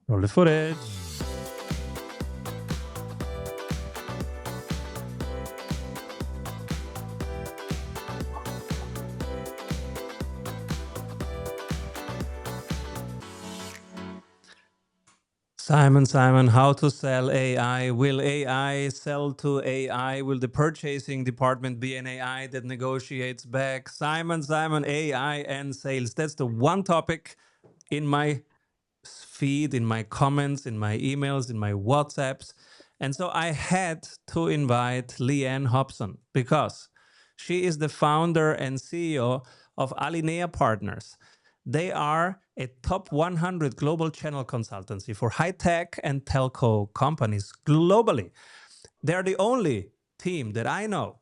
Roll the footage. Simon, how to sell AI? Will AI sell to AI? Will the purchasing department be an AI that negotiates back? Simon, AI and sales. That's the one topic in my feed, in my comments, in my emails, in my WhatsApps. And so I had to invite Leanne Hobson because she is the founder and CEO of Alinea Partners. They are a top 100 global channel consultancy for high-tech and telco companies globally. They're the only team that I know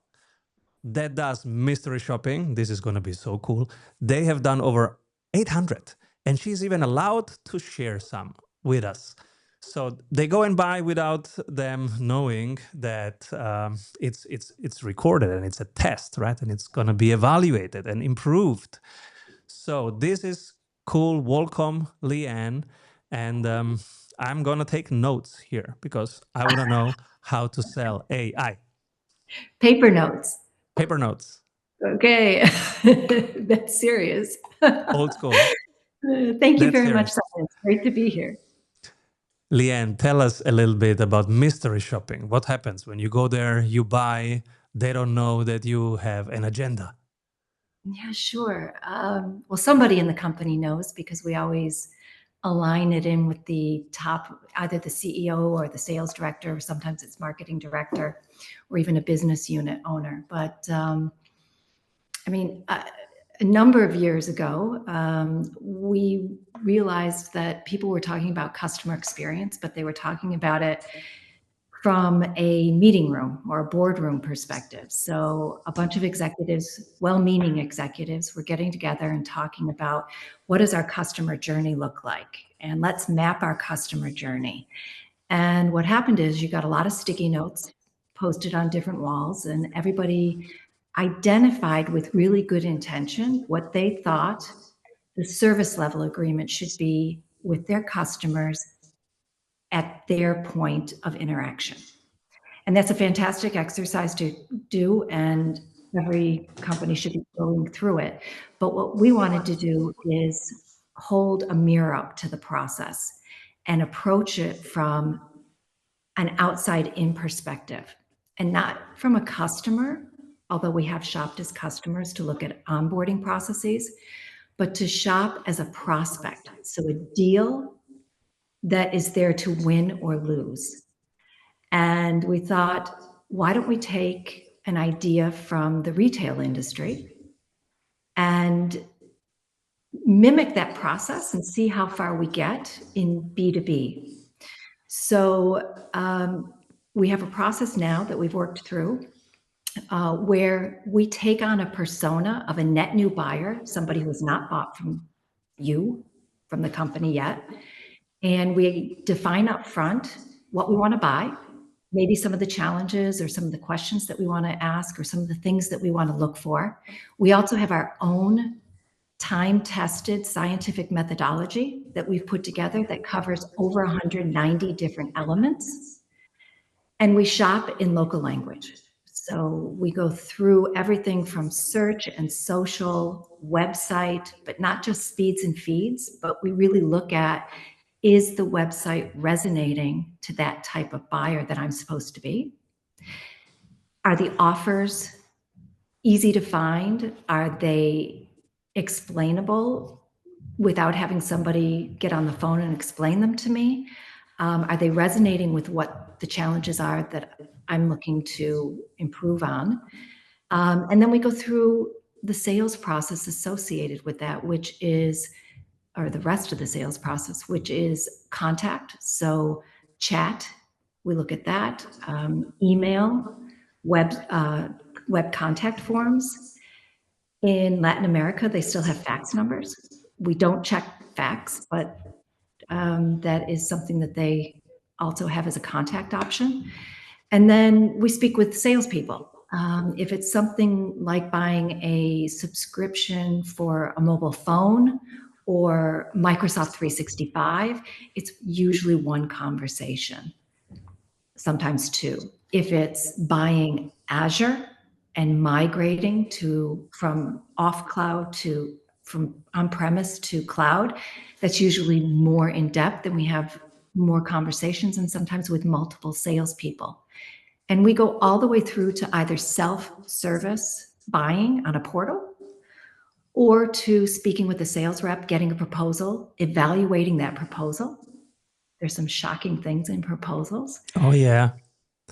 that does mystery shopping. This is going to be so cool. They have done over 800, and she's even allowed to share some with us. So they go and buy without them knowing that it's recorded and it's a test, right? And it's going to be evaluated and improved. So this is cool. Welcome, Leanne. And I'm going to take notes here because I want to know how to sell AI. Paper notes. Paper notes. Okay. That's serious. Old school. Thank you very much, Simon. It's great to be here. Leanne, tell us a little bit about mystery shopping. What happens when you go there, you buy, they don't know that you have an agenda? Yeah, sure. Well, somebody in the company knows because we always align it in with the top, either the CEO or the sales director, or sometimes it's marketing director, or even a business unit owner. But I mean, a number of years ago, we realized that people were talking about customer experience, but they were talking about it from a meeting room or a boardroom perspective. So a bunch of executives, well-meaning executives, were getting together and talking about what does our customer journey look like? And let's map our customer journey. And what happened is you got a lot of sticky notes posted on different walls, and everybody identified with really good intention what they thought the service level agreement should be with their customers at their point of interaction. And that's a fantastic exercise to do, and every company should be going through it. But what we wanted to do is hold a mirror up to the process and approach it from an outside-in perspective, and not from a customer, although we have shopped as customers to look at onboarding processes, but to shop as a prospect. So a deal that is there to win or lose. And we thought, why don't we take an idea from the retail industry and mimic that process and see how far we get in B2B. So we have a process now that we've worked through where we take on a persona of a net new buyer, somebody who has not bought from you, from the company yet. And we define up front what we want to buy, maybe some of the challenges or some of the questions that we want to ask or some of the things that we want to look for. We also have our own time-tested scientific methodology that we've put together that covers over 190 different elements. And we shop in local language. So we go through everything from search and social, website, but not just speeds and feeds, but we really look at, is the website resonating to that type of buyer that I'm supposed to be? Are the offers easy to find? Are they explainable without having somebody get on the phone and explain them to me? Are they resonating with what the challenges are that I'm looking to improve on? And then we go through the sales process associated with that, which is, or the rest of the sales process, which is contact. So chat, we look at that, email, web contact forms. In Latin America, they still have fax numbers. We don't check fax, but that is something that they also have as a contact option. And then we speak with salespeople. If it's something like buying a subscription for a mobile phone or Microsoft 365, it's usually one conversation, sometimes two. If it's buying Azure and migrating from off cloud from on-premise to cloud, that's usually more in depth, and we have more conversations, and sometimes with multiple salespeople. And we go all the way through to either self-service buying on a portal, or to speaking with the sales rep, getting a proposal, evaluating that proposal. There's some shocking things in proposals. Oh, yeah.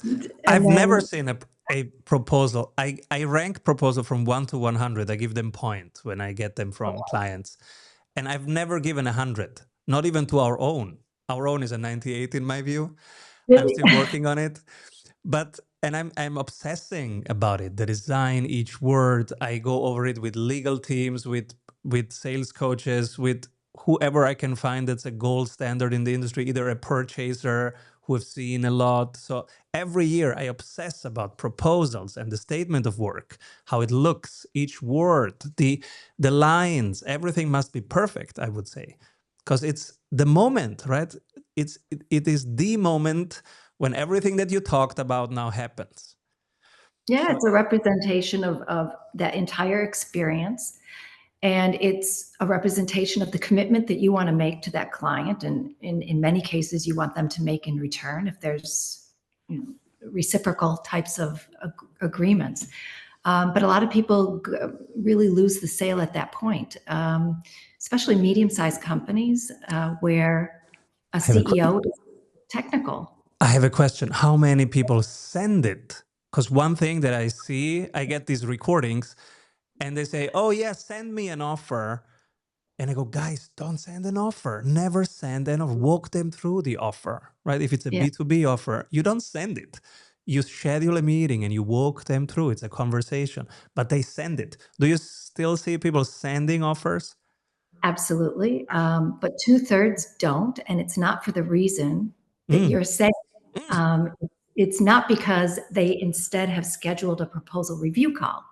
And I've never then, seen a proposal. I rank proposal from 1 to 100. I give them point when I get them from clients. And I've never given 100, not even to our own. Our own is a 98 in my view. I'm really, still working on it. But and I'm obsessing about it, the design, each word. I go over it with legal teams, with sales coaches, with whoever I can find that's a gold standard in the industry, either a purchaser who have seen a lot. So every year I obsess about proposals and the statement of work, how it looks, each word, the lines, everything must be perfect, I would say. Because it's the moment, right? It is the moment when everything that you talked about now happens. yeah, So it's a representation of that entire experience. And it's a representation of the commitment that you want to make to that client. And in many cases, you want them to make in return if there's, reciprocal types of agreements. But a lot of people really lose the sale at that point, especially medium-sized companies where a I have a CEO is technical. I have a question. How many people send it? Because one thing that I see, I get these recordings and they say, oh, yeah, send me an offer. And I go, guys, don't send an offer. Never send an offer. Walk them through the offer, right? If it's a Yeah, B2B offer, you don't send it. You schedule a meeting and you walk them through. It's a conversation, but they send it. Do you still see people sending offers? absolutely. But 2/3 don't, and it's not for the reason that Mm. you're saying. Um, it's not because they instead have scheduled a proposal review call.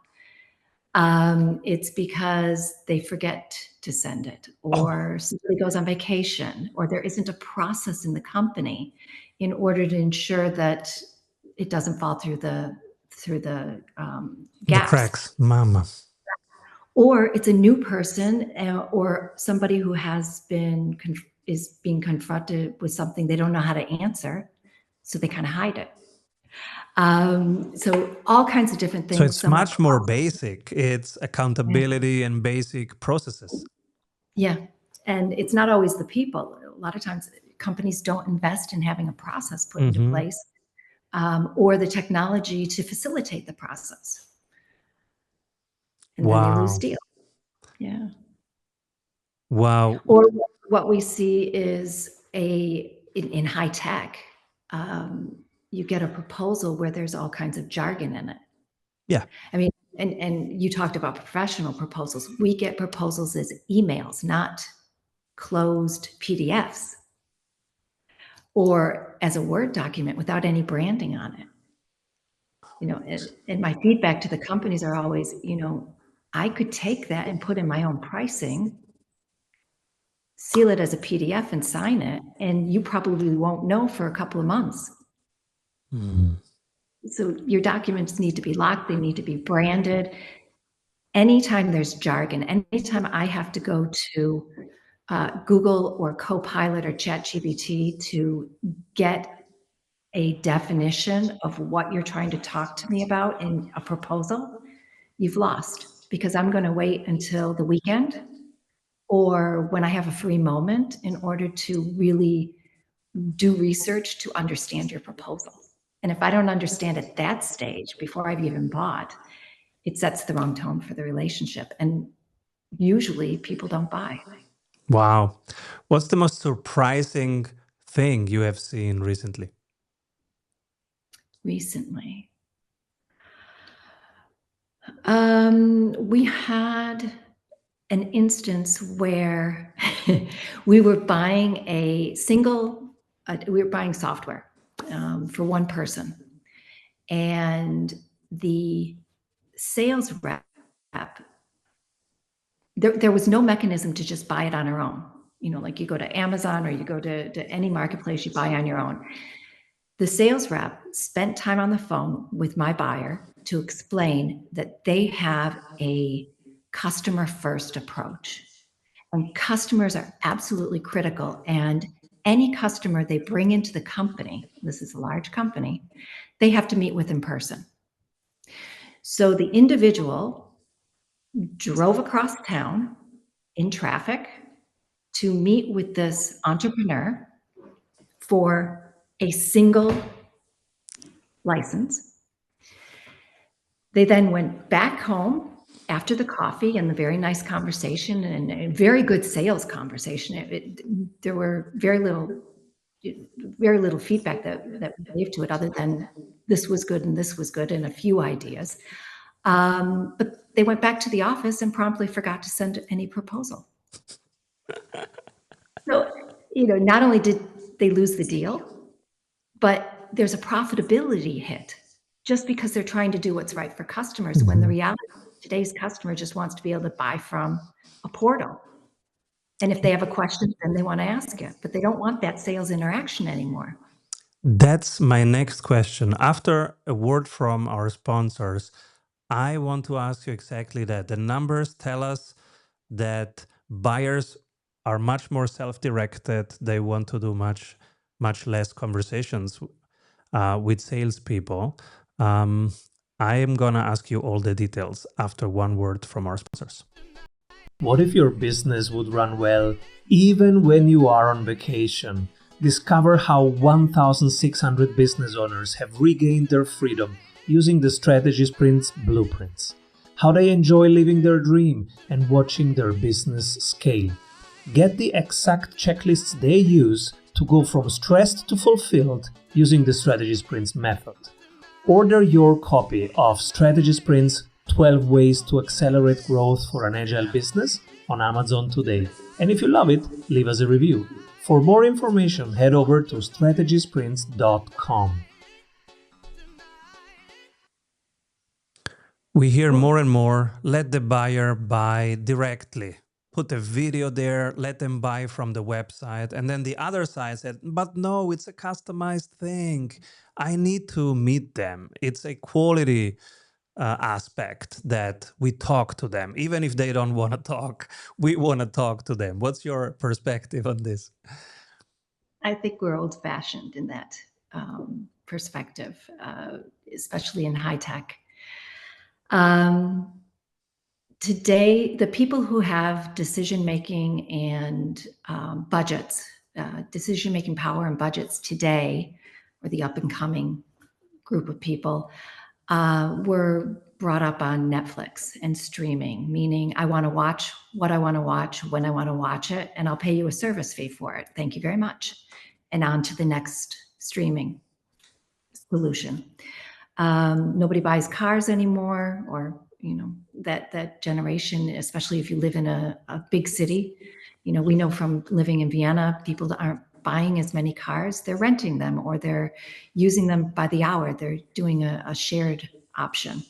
It's because they forget to send it, Oh, or somebody goes on vacation, or there isn't a process in the company in order to ensure that it doesn't fall through the the gaps. cracks, mama. Or it's a new person, or somebody who is being confronted with something they don't know how to answer, so they kind of hide it. So all kinds of different So things. it's Some are much more process. basic. It's Yeah. accountability and basic processes. Yeah. And it's not always the people. A lot of times companies don't invest in having a process put into Mm-hmm. place, or the technology to facilitate the process. And then they lose Wow. deals. Yeah. Wow. Or what we see is in high tech, you get a proposal where there's all kinds of jargon in it. Yeah. I mean, and you talked about professional proposals. We get proposals as emails, not closed PDFs, or as a Word document without any branding on it. And my feedback to the companies are always, I could take that and put in my own pricing, seal it as a PDF and sign it, and you probably won't know for a couple of months. Mm. So your documents need to be locked, they need to be branded. Anytime there's jargon, anytime I have to go to Google or Copilot or ChatGPT to get a definition of what you're trying to talk to me about in a proposal, you've lost, because I'm going to wait until the weekend or when I have a free moment in order to really do research to understand your proposal. And if I don't understand at that stage before I've even bought, it sets the wrong tone for the relationship. And usually people don't buy. Wow. What's the most surprising thing you have seen recently? Recently, we had an instance where we were buying we were buying software for one person, and the sales rep there was no mechanism to just buy it on our own. Like you go to Amazon or you go to any marketplace, you buy on your own. The sales rep spent time on the phone with my buyer to explain that they have a customer first approach. And customers are absolutely critical. And any customer they bring into the company, this is a large company, they have to meet with in person. So the individual drove across town in traffic to meet with this entrepreneur for a single license. They then went back home after the coffee and the very nice conversation and a very good sales conversation. There were very little feedback that we gave to it other than this was good and this was good and a few ideas. But they went back to the office and promptly forgot to send any proposal. So, not only did they lose the deal, but there's a profitability hit just because they're trying to do what's right for customers, when the reality is today's customer just wants to be able to buy from a portal. And if they have a question, then they want to ask it, but they don't want that sales interaction anymore. That's my next question. After a word from our sponsors, I want to ask you exactly that. The numbers tell us that buyers are much more self-directed. They want to do much less conversations with salespeople. I am gonna ask you all the details after one word from our sponsors. What if your business would run well even when you are on vacation? Discover how 1,600 business owners have regained their freedom using the Strategy Sprints blueprints. How they enjoy living their dream and watching their business scale. Get the exact checklists they use to go from stressed to fulfilled using the Strategy Sprints method. Order your copy of Strategy Sprints 12 Ways to Accelerate Growth for an Agile Business on Amazon today. And if you love it, leave us a review. For more information, head over to strategysprints.com. We hear more and more, let the buyer buy directly. Put a video there, let them buy from the website. And then the other side said, but no, it's a customized thing. I need to meet them. It's a quality aspect that we talk to them. Even if they don't want to talk, we want to talk to them. What's your perspective on this? I think we're old-fashioned in that perspective, especially in high tech. Today, the people who have decision-making and budgets, decision-making power and budgets today, or the up-and-coming group of people, were brought up on Netflix and streaming, meaning I want to watch what I want to watch, when I want to watch it, and I'll pay you a service fee for it. Thank you very much. And on to the next streaming solution. Nobody buys cars anymore, or that generation, especially if you live in a big city. We know from living in Vienna, people that aren't buying as many cars, they're renting them or they're using them by the hour. They're doing a shared option,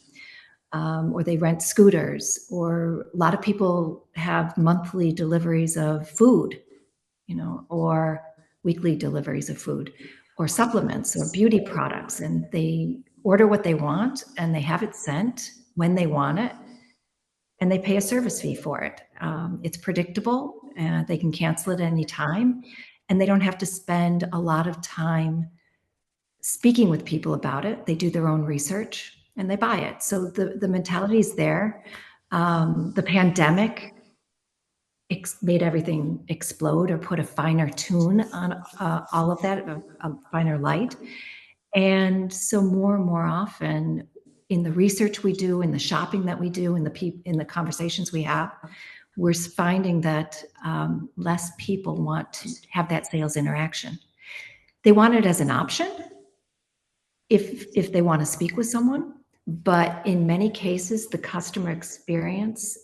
or they rent scooters, or a lot of people have monthly deliveries of food, or weekly deliveries of food or supplements or beauty products, and they order what they want and they have it sent when they want it, and they pay a service fee for it. It's predictable, they can cancel it any time, and they don't have to spend a lot of time speaking with people about it. They do their own research and they buy it. So the mentality is there. The pandemic made everything explode or put a finer tune on all of that, a finer light. And so more and more often in the research we do, in the shopping that we do, in the conversations we have, we're finding that less people want to have that sales interaction. They want it as an option if they want to speak with someone, but in many cases, the customer experience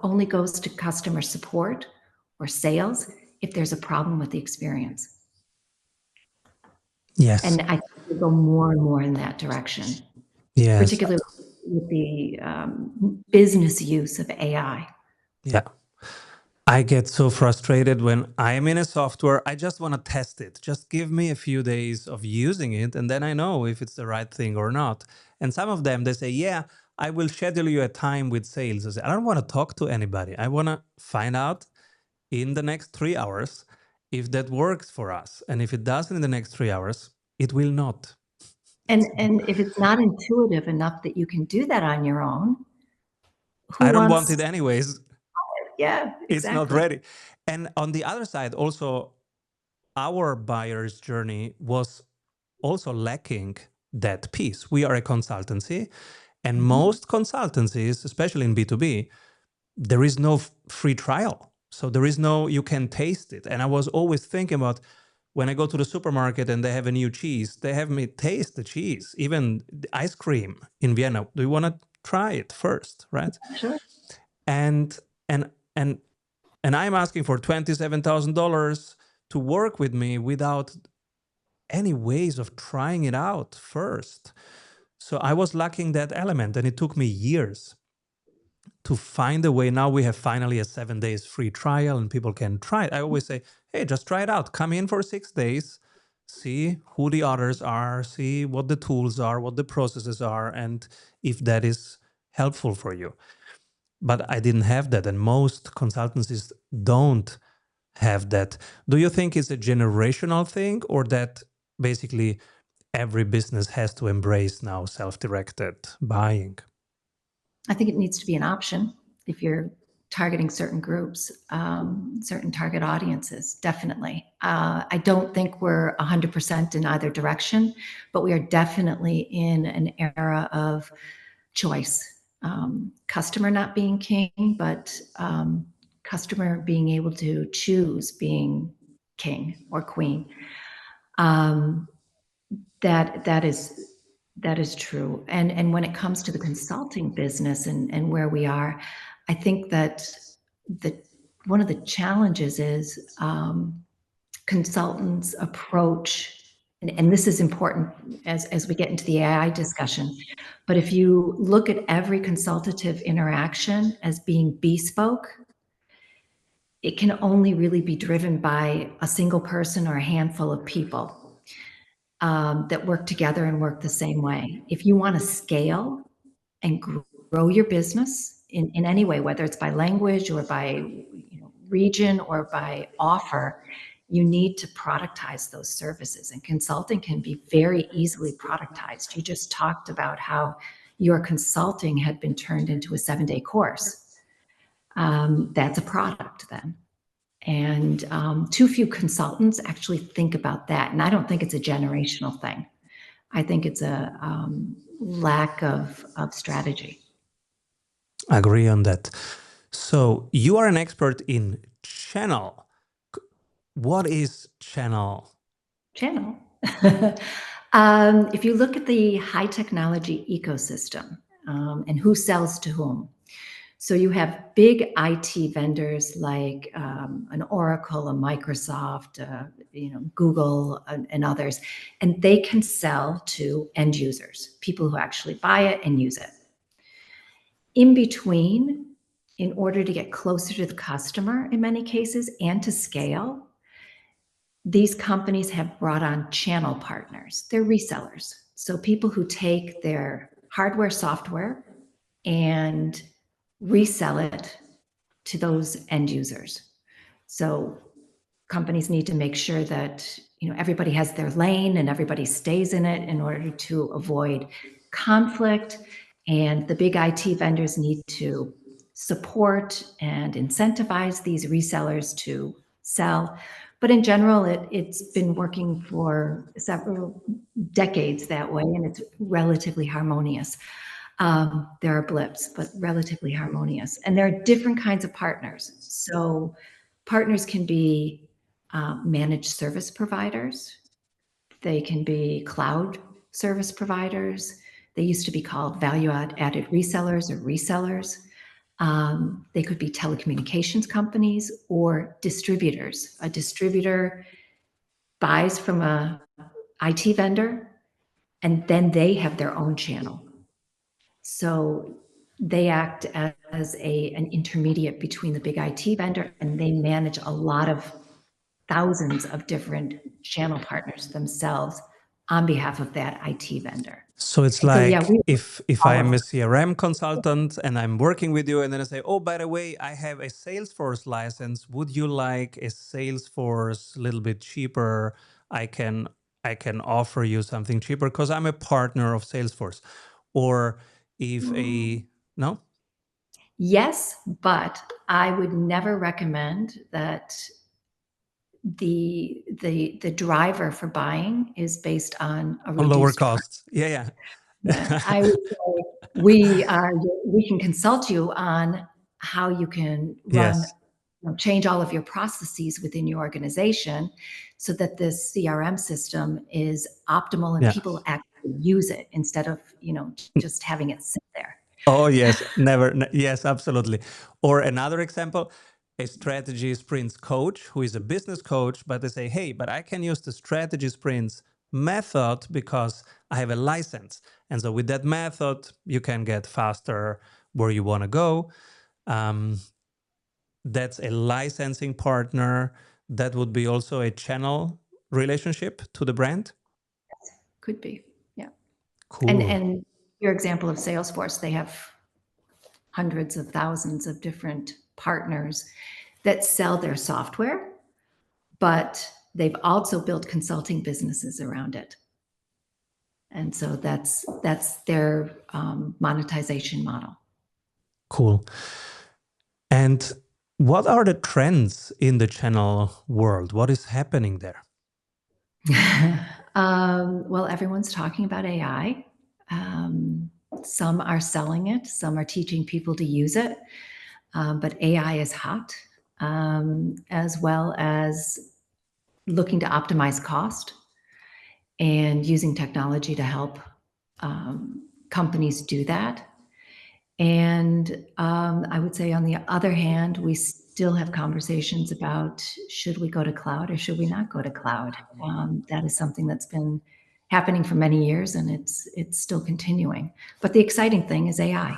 only goes to customer support or sales if there's a problem with the experience. Yes. And I think we go more and more in that direction. Yes. Particularly with the business use of AI. Yeah. I get so frustrated when I'm in a software. I just want to test it. Just give me a few days of using it, and then I know if it's the right thing or not. And some of them, they say, yeah, I will schedule you a time with sales. I say, I don't want to talk to anybody. I want to find out in the next 3 hours if that works for us. And if it doesn't in the next 3 hours, it will not. And if it's not intuitive enough that you can do that on your own, who I don't want wants? it anyways. Yeah, It's not exactly. ready. And on the other side, also, our buyer's journey was also lacking that piece. We are a consultancy, and most consultancies, especially in B2B, there is no free trial. So there is no, you can taste it. And I was always thinking about when I go to the supermarket and they have a new cheese, they have me taste the cheese, even the ice cream in Vienna. Do you want to try it first, right? Sure. And and and and I'm asking for $27,000 to work with me without any ways of trying it out first. So I was lacking that element, and it took me years to find a way. Now we have finally a 7 days free trial and people can try it. I always say, hey, just try it out. Come in for 6 days, see who the others are, see what the tools are, what the processes are, and if that is helpful for you. But I didn't have that, and most consultancies don't have that. Do you think it's a generational thing, or that basically every business has to embrace now self-directed buying? I think it needs to be an option if you're targeting certain groups, certain target audiences, definitely. I don't think we're 100% in either direction, but we are definitely in an era of choice. Customer not being king, but customer being able to choose being king or queen. That is true. And when it comes to the consulting business and where we are, I think that one of the challenges is consultants approach, and this is important as we get into the AI discussion, but if you look at every consultative interaction as being bespoke, it can only really be driven by a single person or a handful of people that work together and work the same way. If you want to scale and grow your business in any way, whether it's by language or by region or by offer, you need to productize those services. And consulting can be very easily productized. You just talked about how your consulting had been turned into a 7-day course. That's a product then. And too few consultants actually think about that. And I don't think it's a generational thing. I think it's a lack of strategy. I agree on that. So you are an expert in channel. What is channel? Channel. If you look at the high technology ecosystem and who sells to whom, so you have big IT vendors like an Oracle, a Microsoft, Google, and others, and they can sell to end users, people who actually buy it and use it. In between, in order to get closer to the customer in many cases and to scale, these companies have brought on channel partners. They're resellers. So people who take their hardware, software, and resell it to those end users. So companies need to make sure that everybody has their lane and everybody stays in it in order to avoid conflict. And the big IT vendors need to support and incentivize these resellers to sell. But in general, it's been working for several decades that way, and it's relatively harmonious. There are blips, but relatively harmonious. And there are different kinds of partners. So partners can be managed service providers. They can be cloud service providers. They used to be called value-added resellers or resellers. They could be telecommunications companies or distributors. A distributor buys from a IT vendor, and then they have their own channel. So they act as an intermediate between the big IT vendor, and they manage a lot of thousands of different channel partners themselves on behalf of that IT vendor. So it's And so, yeah, like we if I all am of a CRM consultant and I'm working with you, and then I say, oh, by the way, I have a Salesforce license. Would you like a Salesforce a little bit cheaper? I can offer you something cheaper because I'm a partner of Salesforce. Or if a no? yes, but I would never recommend that the driver for buying is based on a On lower reduced price. costs. Yeah. Yeah, I would say we can consult you on how you can run, Yes. change all of your processes within your organization so that this CRM system is optimal and Yeah. people actually use it instead of, just having it sit there. Oh, yes, never. Yes, absolutely. Or another example, a strategy sprints coach who is a business coach, but they say, hey, but I can use the strategy sprints method because I have a license. And so with that method, you can get faster where you want to go. That's a licensing partner. That would be also a channel relationship to the brand. Could be, yeah. Cool. And your example of Salesforce, they have hundreds of thousands of different partners that sell their software, but they've also built consulting businesses around it. And so that's their monetization model. Cool. And what are the trends in the channel world? What is happening there? Well, everyone's talking about AI. Some are selling it, some are teaching people to use it. But AI is hot, as well as looking to optimize cost and using technology to help companies do that. And I would say, on the other hand, we still have conversations about should we go to cloud or should we not go to cloud. That is something that's been happening for many years, and it's still continuing. But the exciting thing is AI.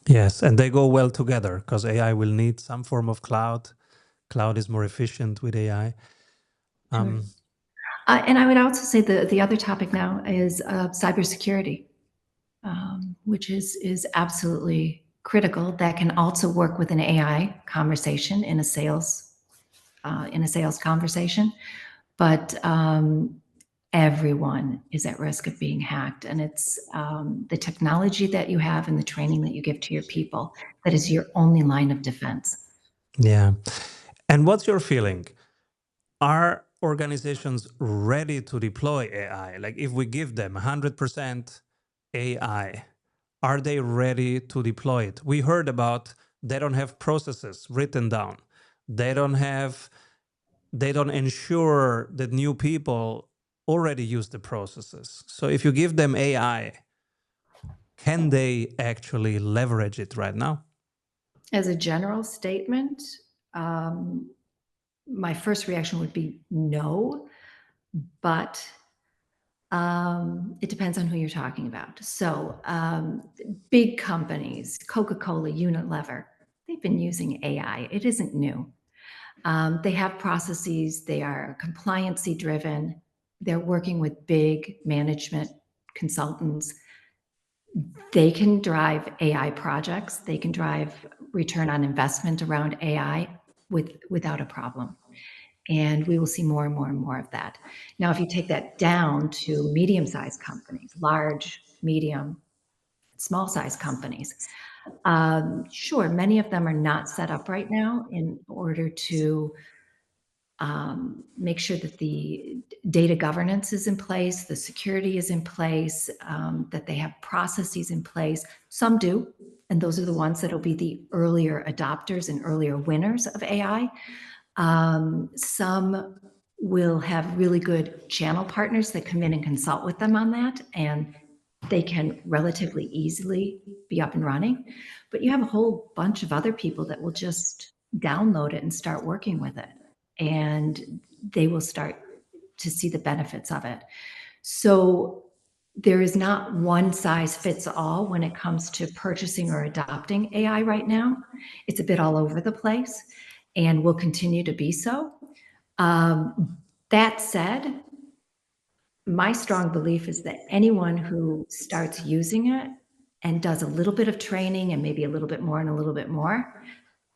Yes, and they go well together because AI will need some form of cloud. Cloud is more efficient with AI. Sure. And I would also say the other topic now is cybersecurity, which is absolutely critical. That can also work with an AI conversation in a sales conversation, but everyone is at risk of being hacked, and it's the technology that you have and the training that you give to your people that is your only line of defense. Yeah. And what's your feeling? Are organizations ready to deploy AI? Like if we give them 100% AI, are they ready to deploy it? We heard about they don't have processes written down. They don't ensure that new people already use the processes. So if you give them AI, can they actually leverage it right now? As a general statement, my first reaction would be no, but it depends on who you're talking about. So big companies, Coca-Cola, Unilever, they've been using AI. It isn't new. They have processes. They are compliancy driven. They're working with big management consultants. They can drive AI projects. They can drive return on investment around AI without a problem. And we will see more and more and more of that. Now, if you take that down to medium-sized companies, large, medium, small-sized companies, sure, many of them are not set up right now in order to make sure that the data governance is in place, the security is in place, that they have processes in place. Some do, and those are the ones that will be the earlier adopters and earlier winners of AI. Some will have really good channel partners that come in and consult with them on that, and they can relatively easily be up and running. But you have a whole bunch of other people that will just download it and start working with it, and they will start to see the benefits of it. So there is not one size fits all when it comes to purchasing or adopting AI right now. It's a bit all over the place and will continue to be so. That said, my strong belief is that anyone who starts using it and does a little bit of training and maybe a little bit more and a little bit more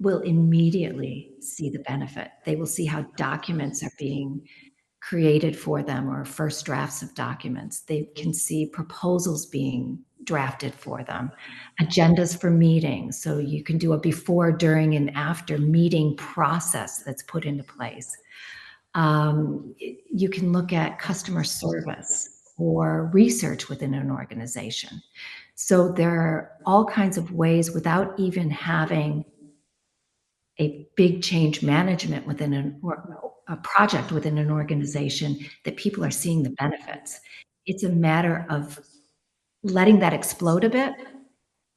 will immediately see the benefit. They will see how documents are being created for them, or first drafts of documents. They can see proposals being drafted for them, agendas for meetings. So you can do a before, during, and after meeting process that's put into place. You can look at customer service or research within an organization. So there are all kinds of ways, without even having a big change management within a project within an organization, that people are seeing the benefits. It's a matter of letting that explode a bit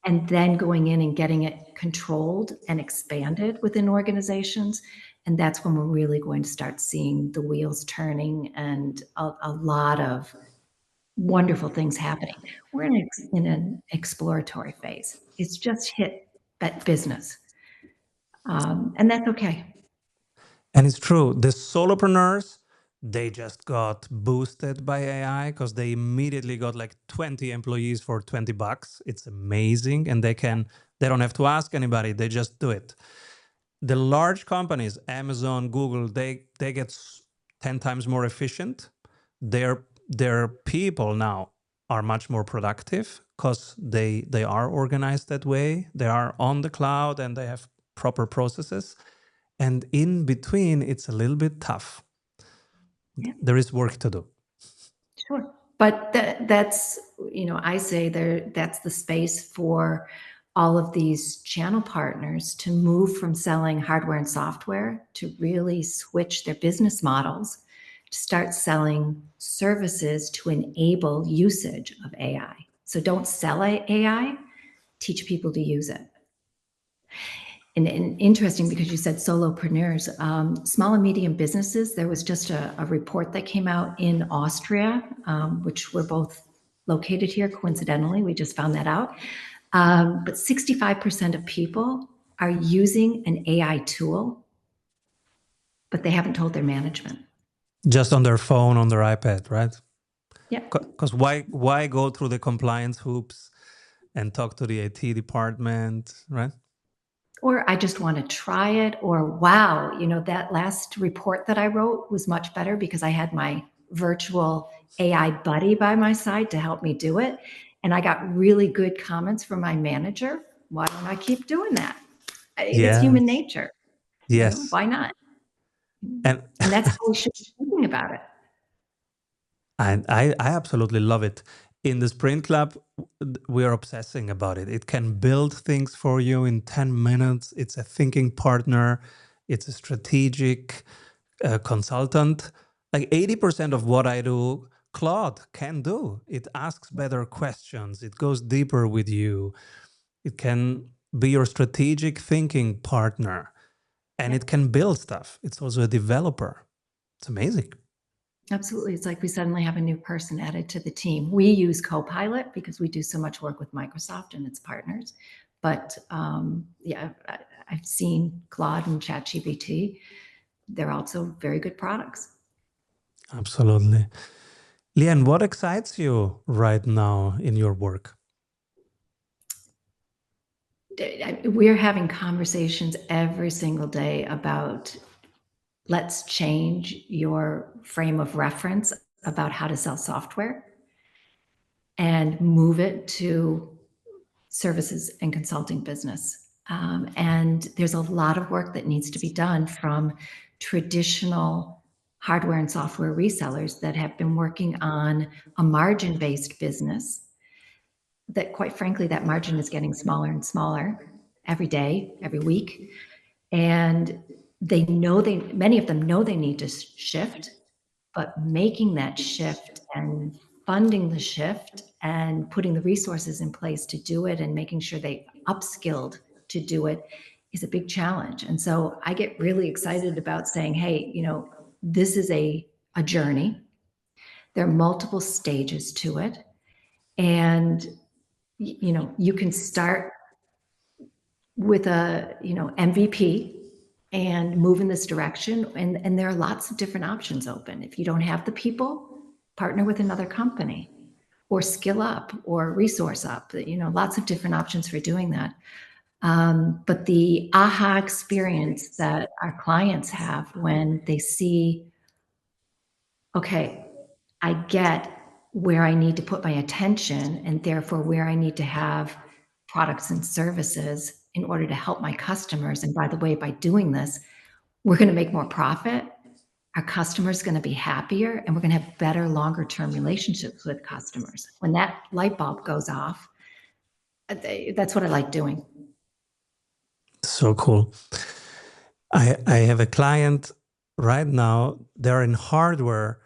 and then going in and getting it controlled and expanded within organizations. And that's when we're really going to start seeing the wheels turning and a lot of wonderful things happening. We're in an exploratory phase. It's just hit that business. And that's okay. And it's true. The solopreneurs, they just got boosted by AI because they immediately got like 20 employees for $20. It's amazing. And they don't have to ask anybody. They just do it. The large companies, Amazon, Google, they get 10 times more efficient. Their people now are much more productive because they are organized that way. They are on the cloud and they have proper processes. And in between, it's a little bit tough. Yeah. There is work to do. Sure. But that's, I say that's the space for all of these channel partners to move from selling hardware and software to really switch their business models to start selling services to enable usage of AI. So don't sell AI, teach people to use it. And interesting, because you said solopreneurs, small and medium businesses. There was just a report that came out in Austria, which we're both located here, coincidentally. We just found that out. But 65% of people are using an AI tool, but they haven't told their management. Just on their phone, on their iPad, right? Yeah. Because why go through the compliance hoops and talk to the IT department, right? Or I just want to try it, or wow, that last report that I wrote was much better because I had my virtual AI buddy by my side to help me do it. And I got really good comments from my manager. Why don't I keep doing that? It's human nature. Yes. Why not? And that's how we should be thinking about it. And I absolutely love it. In the Sprint Club, we are obsessing about it. It can build things for you in 10 minutes. It's a thinking partner. It's a strategic consultant. Like 80% of what I do, Claude can do. It asks better questions. It goes deeper with you. It can be your strategic thinking partner. And it can build stuff. It's also a developer. It's amazing. Absolutely. It's like we suddenly have a new person added to the team. We use Copilot because we do so much work with Microsoft and its partners. But I've seen Claude and ChatGPT. They're also very good products. Absolutely. Leanne, what excites you right now in your work? We're having conversations every single day about, let's change your frame of reference about how to sell software and move it to services and consulting business. And there's a lot of work that needs to be done from traditional hardware and software resellers that have been working on a margin-based business that, quite frankly, that margin is getting smaller and smaller every day, every week. And many of them know they need to shift, but making that shift and funding the shift and putting the resources in place to do it and making sure they upskilled to do it is a big challenge. And so I get really excited about saying, hey, this is a journey. There are multiple stages to it. And, you can start with a, MVP and move in this direction. And there are lots of different options open. If you don't have the people, partner with another company or skill up or resource up, lots of different options for doing that. But the aha experience that our clients have when they see, okay, I get where I need to put my attention and therefore where I need to have products and services in order to help my customers. And by the way, by doing this, we're going to make more profit. Our customers going to be happier, and we're going to have better, longer term relationships with customers. When that light bulb goes off, that's what I like doing. So cool. I have a client right now, they're in hardware,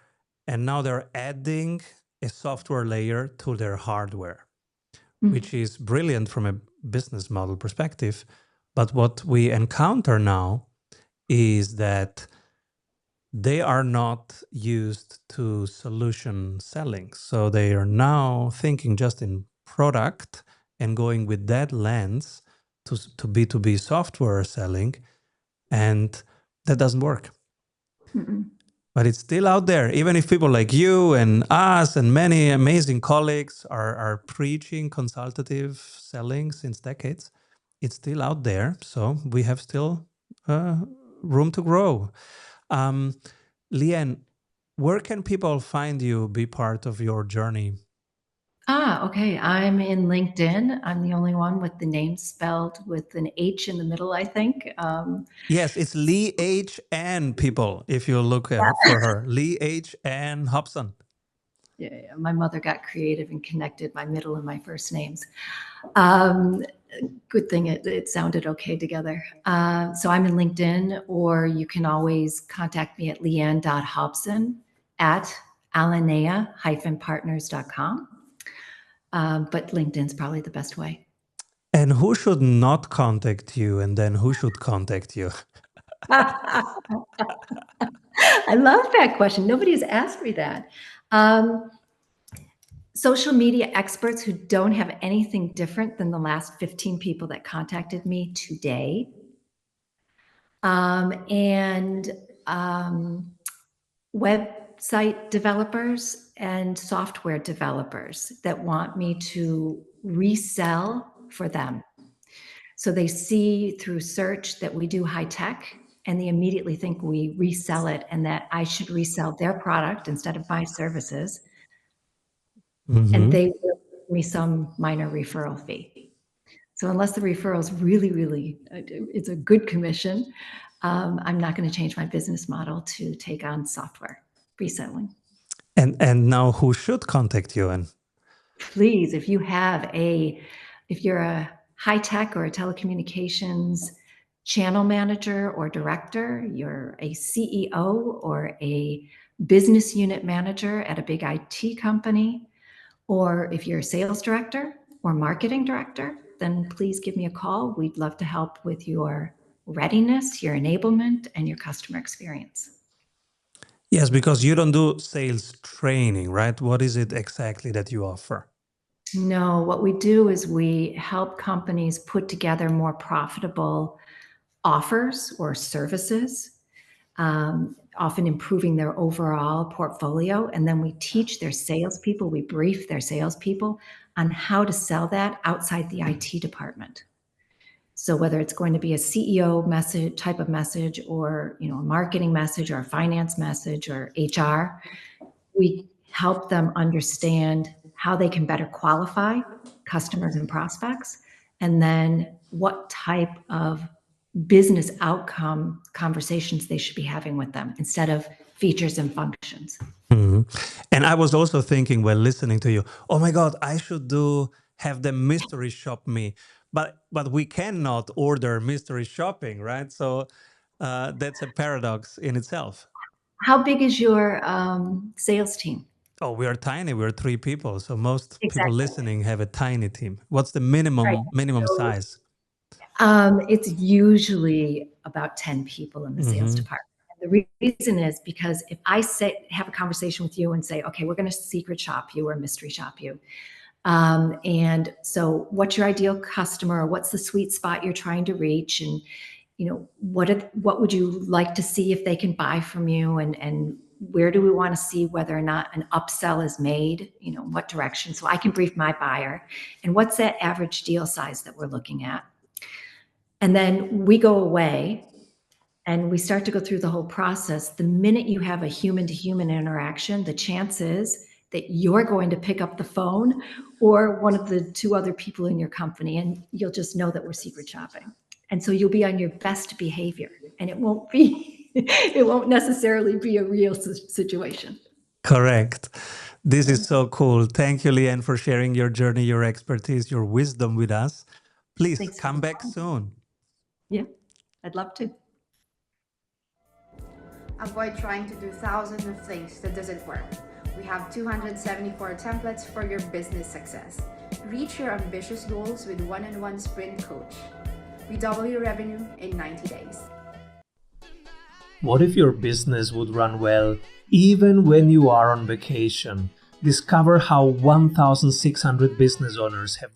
and now they're adding a software layer to their hardware, which is brilliant from a business model perspective. But what we encounter now is that they are not used to solution selling. So they are now thinking just in product and going with that lens to B2B software selling. And that doesn't work. But it's still out there. Even if people like you and us and many amazing colleagues are preaching consultative selling since decades, it's still out there. So we have still room to grow. Leanne, where can people find you, be part of your journey? Okay. I'm in LinkedIn. I'm the only one with the name spelled with an H in the middle, I think. Yes, it's Lee H. Ann, people, if you look for her. Lee H. Ann Hobson. Yeah, my mother got creative and connected my middle and my first names. Good thing it sounded okay together. So I'm in LinkedIn, or you can always contact me at leanne.hobson@alinea-partners.com. But LinkedIn's probably the best way. And who should not contact you, and then who should contact you? I love that question. Nobody's asked me that. Social media experts who don't have anything different than the last 15 people that contacted me today. And website developers and software developers that want me to resell for them. So they see through search that we do high tech, and they immediately think we resell it and that I should resell their product instead of my services. And they will give me some minor referral fee. So unless the referral is really, really, it's a good commission, I'm not going to change my business model to take on software reselling. And now who should contact you? And please, if you're a high tech or a telecommunications channel manager or director, you're a CEO or a business unit manager at a big IT company, or if you're a sales director or marketing director, then please give me a call. We'd love to help with your readiness, your enablement, and your customer experience. yes, because you don't do sales training, right? What is it exactly that you offer? No, what we do is we help companies put together more profitable offers or services, often improving their overall portfolio. And then we teach their salespeople, we brief their salespeople on how to sell that outside the IT department. So whether it's going to be a CEO message type of message, or a marketing message, or a finance message, or HR, we help them understand how they can better qualify customers and prospects, and then what type of business outcome conversations they should be having with them instead of features and functions. Mm-hmm. And I was also thinking while listening to you, oh my God, I should have them mystery shop me. But we cannot order mystery shopping, right? So that's a paradox in itself. How big is your sales team? Oh, we are tiny. We're 3 people. So most people Exactly. listening have a tiny team. What's the minimum So, size? it's usually about 10 people in the sales department. And the reason is because if I have a conversation with you and say, okay, we're going to secret shop you or mystery shop you, And so what's your ideal customer? What's the sweet spot you're trying to reach? And, what would you like to see if they can buy from you? And where do we want to see whether or not an upsell is made? What direction? So I can brief my buyer. And what's that average deal size that we're looking at? And then we go away and we start to go through the whole process. The minute you have a human-to-human interaction, the chance is that you're going to pick up the phone or one of the two other people in your company, and you'll just know that we're secret shopping. And so you'll be on your best behavior, and it won't necessarily be a real situation. Correct. This is so cool. Thank you, Leanne, for sharing your journey, your expertise, your wisdom with us. Please come back soon. Yeah, I'd love to. Avoid trying to do thousands of things that doesn't work. We have 274 templates for your business success. Reach your ambitious goals with one-on-one sprint coach. We double your revenue in 90 days. What if your business would run well even when you are on vacation? Discover how 1,600 business owners have